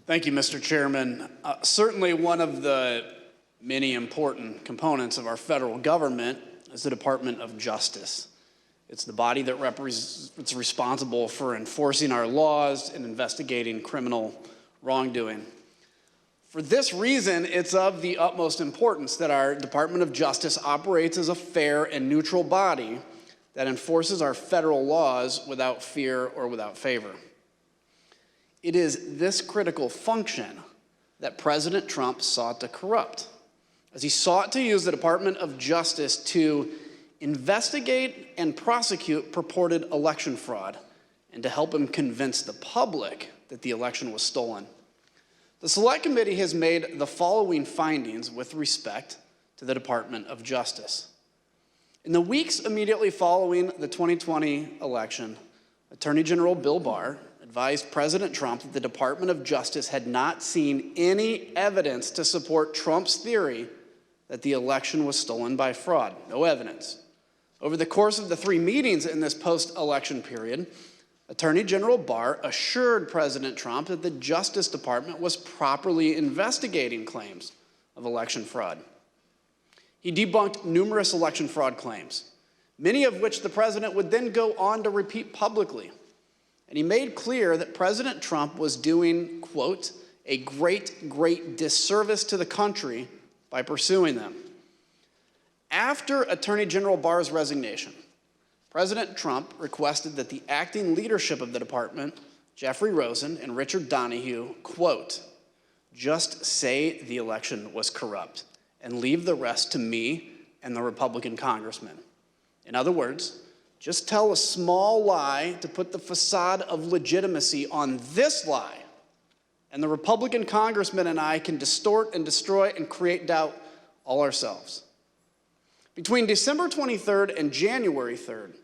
Thank you, Mr. Chairman. Certainly one of the many important components of our federal government is the Department of Justice. It's the body that it's responsible for enforcing our laws and investigating criminal wrongdoing. For this reason, it's of the utmost importance that our Department of Justice operates as a fair and neutral body that enforces our federal laws without fear or without favor. It is this critical function that President Trump sought to corrupt, as he sought to use the Department of Justice to investigate and prosecute purported election fraud and to help him convince the public that the election was stolen. The Select Committee has made the following findings with respect to the Department of Justice. In the weeks immediately following the 2020 election, Attorney General Bill Barr advised President Trump that the Department of Justice had not seen any evidence to support Trump's theory that the election was stolen by fraud. No evidence. Over the course of the 3 meetings in this post-election period, Attorney General Barr assured President Trump that the Justice Department was properly investigating claims of election fraud. He debunked numerous election fraud claims, many of which the president would then go on to repeat publicly. And he made clear that President Trump was doing, quote, a great disservice to the country by pursuing them. After Attorney General Barr's resignation, President Trump requested that the acting leadership of the department, Jeffrey Rosen and Richard Donoghue, quote, just say the election was corrupt and leave the rest to me and the Republican congressmen. In other words, just tell a small lie to put the facade of legitimacy on this lie, and the Republican congressmen and I can distort and destroy and create doubt all ourselves. Between December 23rd and January 3rd,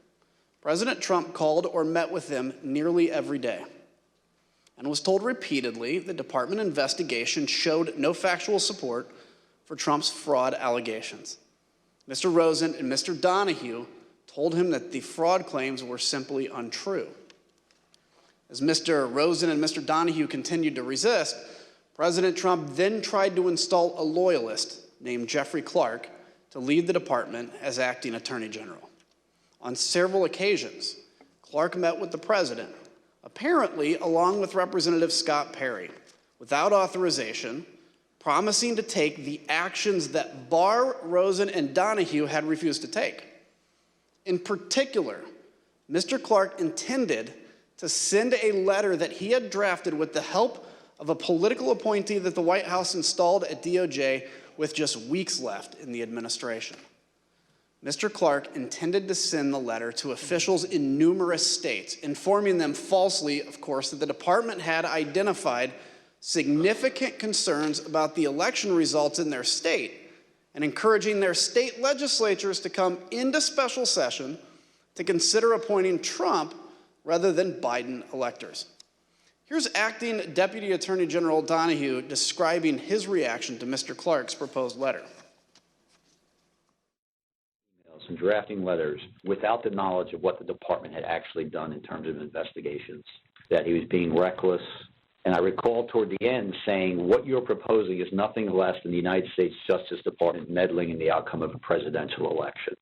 President Trump called or met with them nearly every day and was told repeatedly the department investigation showed no factual support for Trump's fraud allegations. Mr. Rosen and Mr. Donoghue told him that the fraud claims were simply untrue. As Mr. Rosen and Mr. Donoghue continued to resist, President Trump then tried to install a loyalist named Jeffrey Clark to lead the department as acting Attorney General. On several occasions, Clark met with the president, apparently along with Representative Scott Perry, without authorization, promising to take the actions that Barr, Rosen, and Donoghue had refused to take. In particular, Mr. Clark intended to send a letter that he had drafted with the help of a political appointee that the White House installed at DOJ with just weeks left in the administration. Mr. Clark intended to send the letter to officials in numerous states, informing them falsely, of course, that the department had identified significant concerns about the election results in their state and encouraging their state legislatures to come into special session to consider appointing Trump rather than Biden electors. Here's Acting Deputy Attorney General Donoghue describing his reaction to Mr. Clark's proposed letter. And drafting letters without the knowledge of what the department had actually done in terms of investigations, that he was being reckless. And I recall toward the end saying, what you're proposing is nothing less than the United States Justice Department meddling in the outcome of a presidential election.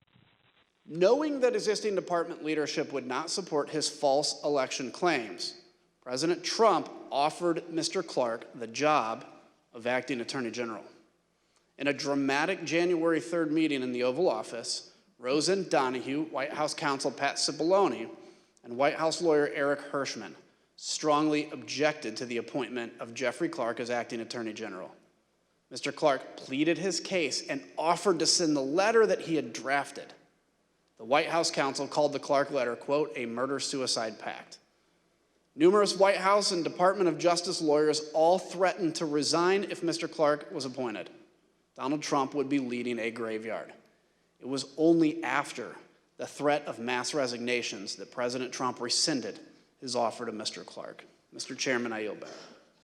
Knowing that existing department leadership would not support his false election claims, President Trump offered Mr. Clark the job of acting Attorney General. In a dramatic January 3rd meeting in the Oval Office, Rosen, Donoghue, White House counsel Pat Cipollone, and White House lawyer Eric Hirschman strongly objected to the appointment of Jeffrey Clark as acting Attorney General. Mr. Clark pleaded his case and offered to send the letter that he had drafted. The White House counsel called the Clark letter, quote, a murder-suicide pact. Numerous White House and Department of Justice lawyers all threatened to resign if Mr. Clark was appointed. Donald Trump would be leading a graveyard. It was only after the threat of mass resignations that President Trump rescinded his offer to Mr. Clark. Mr. Chairman, I yield back.